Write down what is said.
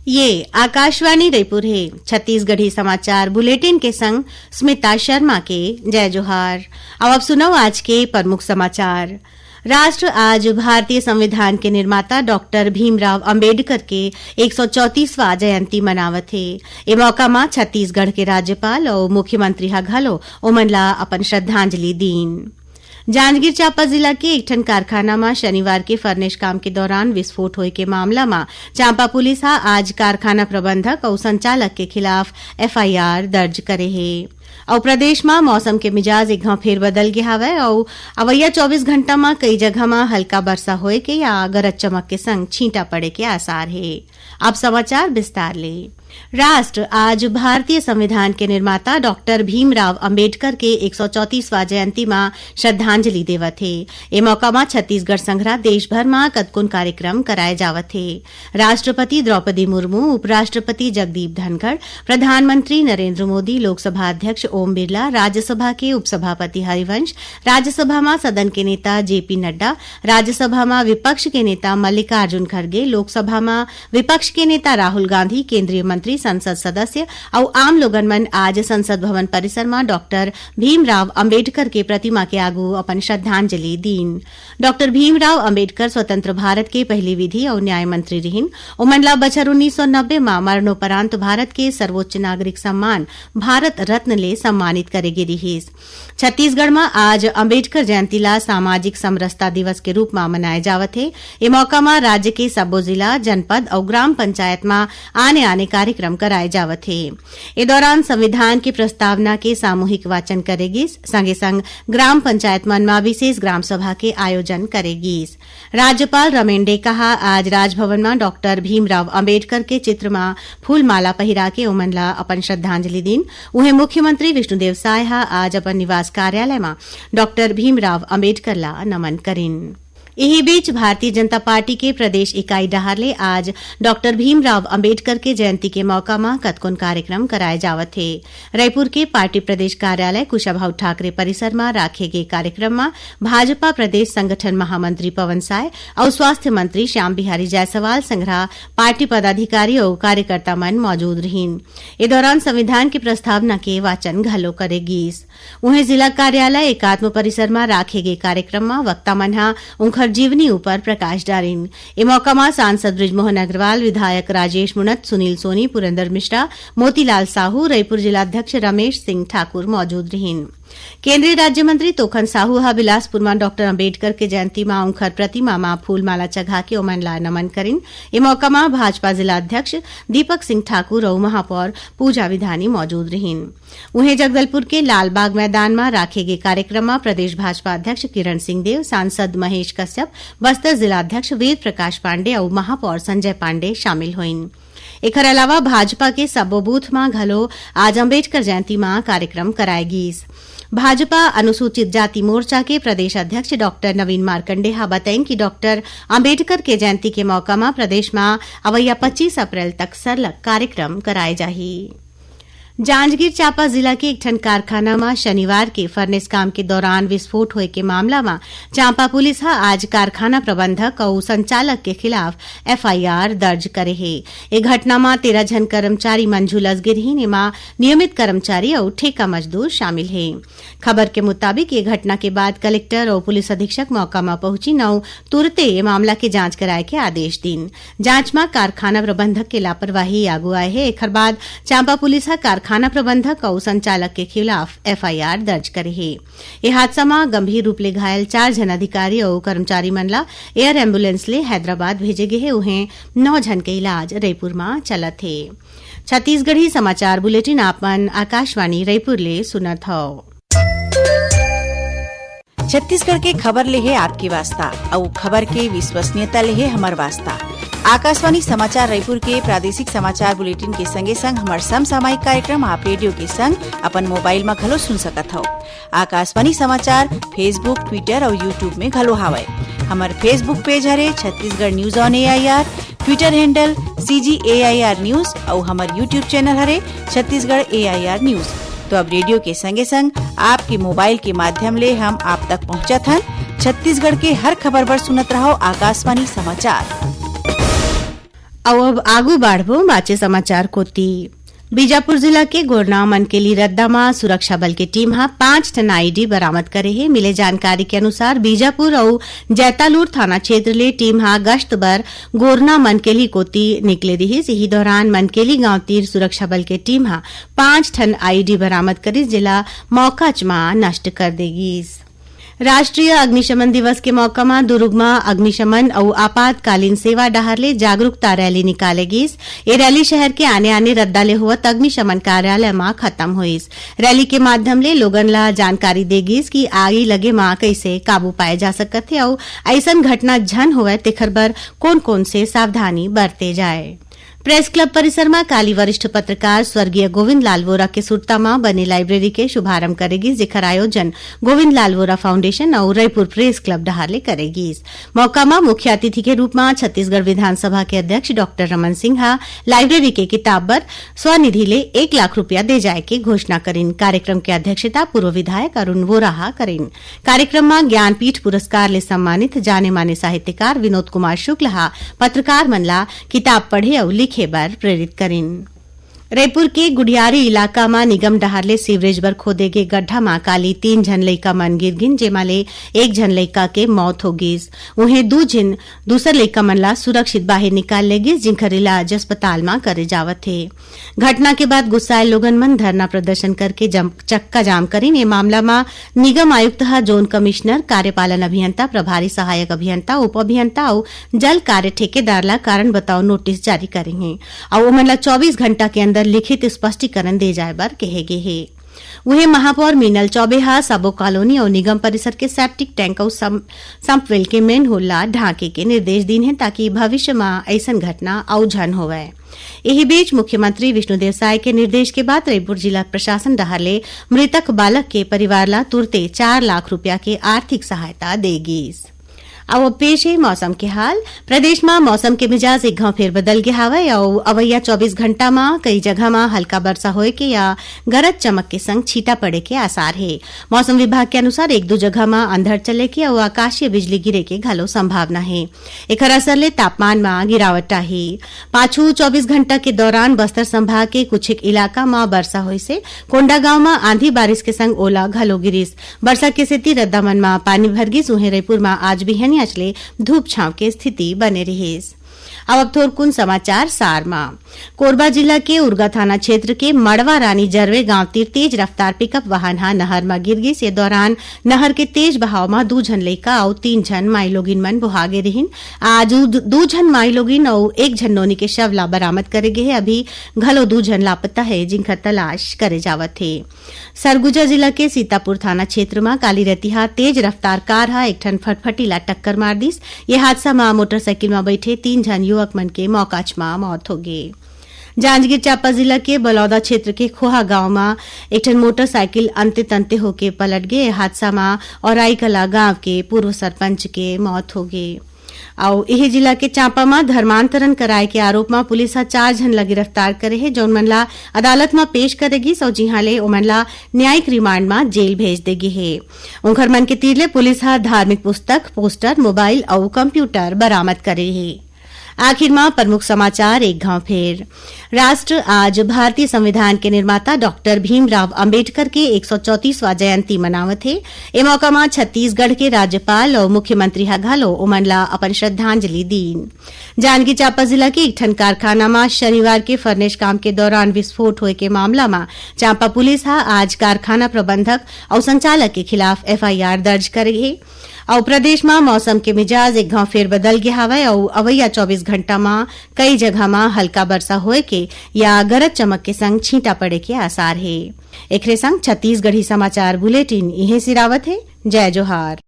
ये आकाशवाणी रायपुर है। छत्तीसगढ़ी समाचार बुलेटिन के संग स्मिता शर्मा के जय जोहार। अब सुनो आज के प्रमुख समाचार। राष्ट्र आज भारतीय संविधान के निर्माता डॉक्टर भीमराव अंबेडकर के 134वां जयंती मनावत है। ए मौका में छत्तीसगढ़ के राज्यपाल और मुख्यमंत्री हा घलो ओमनला अपन श्रद्धांजलि दीन। जांजगीर चांपा जिला के एक ठन कारखाना में शनिवार के फर्नेस काम के दौरान विस्फोट होए के मामला में चांपा पुलिस हा आज कारखाना प्रबंधक और संचालक के खिलाफ एफआईआर दर्ज करे है। और प्रदेश में मौसम के मिजाज एक फेर बदल गया हवै और अवैया 24 घंटा में कई जगह में हल्का वर्षा होए के या गरज चमक के संग छींटा पड़े के आसार है। अब समाचार विस्तार ले। राष्ट्र आज भारतीय संविधान के निर्माता डॉक्टर भीमराव अंबेडकर के 134वां जयंती में श्रद्धांजलि देवत है। ए मौका में छत्तीसगढ़ संघरा देश भर में कतकुन कार्यक्रम कराए जावत है। राष्ट्रपति द्रौपदी मुर्मू, उपराष्ट्रपति जगदीप धनखड़, प्रधानमंत्री नरेंद्र मोदी, लोकसभा अध्यक्ष ओम बिरला, राज्यसभा के उपसभापति हरिवंश, राज्यसभा में सदन के नेता जेपी नड्डा, राज्यसभा में विपक्ष के नेता मल्लिकार्जुन खड़गे, लोकसभा में विपक्ष के नेता राहुल गांधी, केंद्रीय मंत्री, संसद सदस्य और आम लोगन मन आज संसद भवन परिसर में डॉक्टर भीमराव अंबेडकर के प्रतिमा के आगू अपन श्रद्धांजलि दीन। डॉक्टर भीमराव अंबेडकर स्वतंत्र भारत के पहली विधि और न्याय मंत्री रहिन। ओमनला बछर 1990 में मरणोपरांत भारत के सर्वोच्च नागरिक सम्मान भारत रत्न ले सम्मानित करे गे रिहिस। छत्तीसगढ़ में आज अंबेडकर जयंती ला सामाजिक समरसता दिवस के रूप में मनाए जावत है। ए मौका में राज्य के सब्बो जिला, जनपद और ग्राम पंचायत में आने कार्यक्रम कराए जावत है। ए दौरान संविधान की प्रस्तावना के सामूहिक वाचन करेगिस, संगे संग ग्राम पंचायत मन में विशेष ग्राम सभा के आयोजन करेगिस। राज्यपाल रमेंडे कहा आज राजभवन में डॉक्टर भीमराव अंबेडकर के चित्र में फूलमाला पहिरा के ओमनला अपन श्रद्धांजलि दीन। उन्हें मुख्यमंत्री विष्णुदेव साय आज अपन निवास कार्यालय में डॉक्टर भीमराव अंबेडकर ला नमन करिन। यही बीच भारतीय जनता पार्टी के प्रदेश इकाई डहारले आज डॉक्टर भीमराव अंबेडकर के जयंती के मौका में कतकुन कार्यक्रम कराए जावत है। रायपुर के पार्टी प्रदेश कार्यालय कुशाभाऊ ठाकरे परिसर में राखे गए कार्यक्रम में भाजपा प्रदेश संगठन महामंत्री पवन साय और स्वास्थ्य मंत्री श्याम बिहारी जायसवाल संघरा पार्टी पदाधिकारी और कार्यकर्ता मन मौजूद रहीन। ए दौरान संविधान की प्रस्तावना के वाचन घलो करेगीस। उन्हें जिला कार्यालय एकात्म परिसर में राखे गए कार्यक्रम में वक्ता मन उनखर जीवनी ऊपर प्रकाश डारिन। ए मौका में सांसद बृजमोहन अग्रवाल, विधायक राजेश मुनत, सुनील सोनी, पुरेंद्र मिश्रा, मोतीलाल साहू, रायपुर जिलाध्यक्ष रमेश सिंह ठाकुर मौजूद रहीन। केंद्रीय राज्य मंत्री तोखन साहू हा बिलासपुर में डॉक्टर अंबेडकर के जयंती में उनखर प्रतिमा में फूलमाला चढ़ा के ओमनला नमन करिन। ए मौका में भाजपा जिलाध्यक्ष दीपक सिंह ठाकुर और महापौर पूजा विधानी मौजूद रहीन। उन्हें जगदलपुर के लालबाग मैदान में राखे गए कार्यक्रम में प्रदेश भाजपा अध्यक्ष किरण सिंह देव, सांसद महेश कश्यप, बस्तर जिलाध्यक्ष वेद प्रकाश पांडे और महापौर संजय पांडे शामिल हुईन। एकर अलावा भाजपा के सब्बो बूथ में घलो आज अंबेडकर जयंती में कार्यक्रम कराएगीस। भाजपा अनुसूचित जाति मोर्चा के प्रदेश अध्यक्ष डॉक्टर नवीन मार्कंडे हा बताएं कि डॉक्टर अंबेडकर के जयंती के मौका में प्रदेश में अवैया 25 अप्रैल तक सरलग कार्यक्रम कराए जाही। जांजगीर चांपा जिला के एक ठन कारखाना में शनिवार के फर्नेस काम के दौरान विस्फोट होए के मामला में चांपा पुलिस हा आज कारखाना प्रबंधक और संचालक के खिलाफ एफआईआर दर्ज करे है। ए घटना में 13 जन कर्मचारी मन झुलस गे रहीन। एमा नियमित कर्मचारी और ठेका मजदूर शामिल है। खबर के मुताबिक ये घटना के बाद कलेक्टर और पुलिस अधीक्षक मौका में पहुंची और तुरते ये मामला के जांच कराए के आदेश दिन। जांच में कारखाना प्रबंधक के लापरवाही आगू आए है। एकर बाद चांपा पुलिस हा खाना प्रबंधक और संचालक के खिलाफ एफआईआर दर्ज करे है। ये हादसा में गंभीर रूप ले घायल 4 जन अधिकारी और कर्मचारी मनला एयर एम्बुलेंस ले हैदराबाद भेजे गए है। उन्हें 9 जन के इलाज रायपुर में चलत है। छत्तीसगढ़ी समाचार बुलेटिन आपमन आकाशवाणी रायपुर ले सुनत हव। छत्तीसगढ़ के खबर ले है आपकी वास्ता और खबर के विश्वसनीयता ले है हमार वास्ता। आकाशवाणी समाचार रायपुर के प्रादेशिक समाचार बुलेटिन के संगे संग हमार समसामयिक कार्यक्रम आप रेडियो के संग अपन मोबाइल में घलो सुन सकत हो। आकाशवाणी समाचार फेसबुक, ट्विटर और यूट्यूब में घलो हावय। हमार फेसबुक पेज हरे Chhattisgarh news on AIR, Twitter handle CGAIR news और हमार यूट्यूब चैनल हरे छत्तीसगढ़ AIR न्यूज। तो अब रेडियो के संगे संग आपके मोबाइल के माध्यम ले हम आप तक पहुंचत हन। छत्तीसगढ़ के हर खबर पर सुनत रहो आकाशवाणी समाचार। अब आगू बाढ़बो बाचे समाचार कोती। बीजापुर जिला के गोरना मनकेली रद्दा में सुरक्षा बल की टीम 5 टन आईडी बरामद करे है। मिले जानकारी के अनुसार बीजापुर और जैतालूर थाना क्षेत्र ले टीम गश्त बर गोरना मनकेली कोती निकले रही। यही दौरान मनकेली गांव तीर सुरक्षा बल की टीम 5 टन आईडी बरामद करी, जिला मौका च नष्ट कर देगी। राष्ट्रीय अग्निशमन दिवस के मौका में दुर्ग में अग्निशमन और आपातकालीन सेवा डहारले जागरूकता रैली निकालेगी। ये रैली शहर के आने रद्दाले हुआ अग्निशमन कार्यालय में खत्म हुई। रैली के माध्यम ले लोगन ला जानकारी देगी कि आगी लगे में कैसे काबू पाए जा सकत है और ऐसन घटना झन होवे तेखर बर कौन कौन से सावधानी बरते जाए। प्रेस क्लब परिसर में काली वरिष्ठ पत्रकार स्वर्गीय गोविंद लाल वोरा के सुरता में बनी लाइब्रेरी के शुभारंभ करेगी, जिकर आयोजन गोविंद लाल वोरा फाउंडेशन और रायपुर प्रेस क्लब डहारले करेगी। मौका में मुख्य अतिथि के रूप में छत्तीसगढ़ विधानसभा के अध्यक्ष डॉक्टर रमन सिंह लाइब्रेरी के किताब पर स्वनिधि ले 1 लाख रुपया दे जाए की घोषणा करीन। कार्यक्रम की अध्यक्षता पूर्व विधायक अरुण वोरा करीन। कार्यक्रम में ज्ञानपीठ पुरस्कार ले सम्मानित जाने माने साहित्यकार विनोद कुमार शुक्ल पत्रकार मनला किताब पढ़े और लिखे बार प्रेरित करीन। रायपुर के गुडियारी इलाका में निगम डहारले सीवरेज बर खोदे गे गड्ढा में काली 3 झन लइका मन गिर गिन, जेमाले 1 झन लइका के मौत हो गईस। उन्हें 2 झन दूसर लइका मन ला सुरक्षित बाहर निकाल ले गईस, जिनकर इलाज अस्पताल में करे जावत थे। घटना के बाद गुस्साए लोगन मन धरना प्रदर्शन करके चक्का जाम करीन। ये मामला में निगम आयुक्त जोन कमिश्नर, कार्यपालन अभियंता, प्रभारी सहायक अभियंता, उप अभियंता और जल कार्य ठेकेदार ला कारण बताओ नोटिस जारी करेंगे और उमन ला 24 घंटा के अंदर लिखित स्पष्टीकरण दे जाए बर कहे गे है। वहीं महापौर मीनल चौबे सबो कॉलोनी और निगम परिसर के सेप्टिक टैंक और संपवेल के मेन होल्ला ढाके के निर्देश दीन है, ताकि भविष्य में ऐसन घटना औझन होवे। यही बीच मुख्यमंत्री विष्णुदेव साय के निर्देश के बाद रायपुर जिला प्रशासन डहारले मृतक बालक के परिवार ला तुरते 4 लाख रुपया के आर्थिक सहायता देगी। अब पेश है मौसम के हाल। प्रदेश में मौसम के मिजाज एक घाव फेर बदल गया हवे और अवैया 24 घंटा में कई जगह में हल्का वर्षा होए के या गरज चमक के संग छींटा पड़े के आसार है। मौसम विभाग के अनुसार 1-2 जगह में अंधड़ चले के और आकाशीय बिजली गिरे के घलो संभावना है। एकर असर ले तापमान में गिरावट आई। पाछू 24 घंटा के दौरान बस्तर संभाग के कुछ इलाका में वर्षा होए से कोंडागांव में आंधी बारिश के संग ओला घलो गिरिस। वर्षा के सेती रद्दामन में पानी भर गिस। उहें रायपुर में आज भी अचले धूप छांव की स्थिति बने रही। अब थोरकुन समाचार सार में। कोरबा जिला के उर्गा थाना क्षेत्र के मड़वा रानी जरवे गांव तीर तेज रफ्तार पिकअप वाहन नहर में गिर गई। इस दौरान नहर के तेज बहाव में 2 झन लइका और 3 झन माई लोगिन मन बुहागे रहिन। आज 2 झन माई लोगिन और 1 झन नोनी के शव ला बरामद करे गे है। अभी घलो 2 झन लापता है, जिनका तलाश करे जावत है। सरगुजा जिला के सीतापुर थाना क्षेत्र में काली रतिहा तेज रफ्तार कार एक ठन फटफटी ला टक्कर मार दिस। ये हादसा में मोटरसाइकिल में बैठे 3 झन युवक मन के मौका च मौत हो गई। जांजगीर चांपा जिला के बलौदा क्षेत्र के खोहा गांव में एक ठन मोटरसाइकिल अंते तंते होके पलट गए। हादसा में औराई कला गांव के पूर्व सरपंच के मौत हो गई। और यही जिला के चांपा में धर्मांतरण कराए के आरोप में पुलिस 4 झन ला गिरफ्तार करे है, जौन मन ला अदालत में पेश करेगी। सौ जिहा ले ओमन ला न्यायिक रिमांड में जेल भेज देगी है। उनकर मन के तीर ले पुलिस धार्मिक पुस्तक, पोस्टर, मोबाइल और कंप्यूटर बरामद करे है। आखिर में प्रमुख समाचार एक घाव फेर। राष्ट्र आज भारतीय संविधान के निर्माता डॉक्टर भीमराव अंबेडकर के 134वां जयंती मनावत है। ए मौका में छत्तीसगढ़ के राज्यपाल और मुख्यमंत्री घालो ओमन ला अपन श्रद्धांजलि दीन। जांजगीर चांपा जिला के एक ठन कारखाना में शनिवार के फर्नेस काम के दौरान विस्फोट होए के मामला में चांपा पुलिस आज कारखाना प्रबंधक और संचालक के खिलाफ FIR दर्ज करेगी। और प्रदेश में मौसम के मिजाज एक घाव फेर बदल गया हवे और अवैया 24 घंटा में कई जगह में हल्का वर्षा होए के या गरज चमक के संग छींटा पड़े के आसार है। एकरे संग छत्तीसगढ़ी समाचार बुलेटिन इहे सिरावत है। जय जोहार।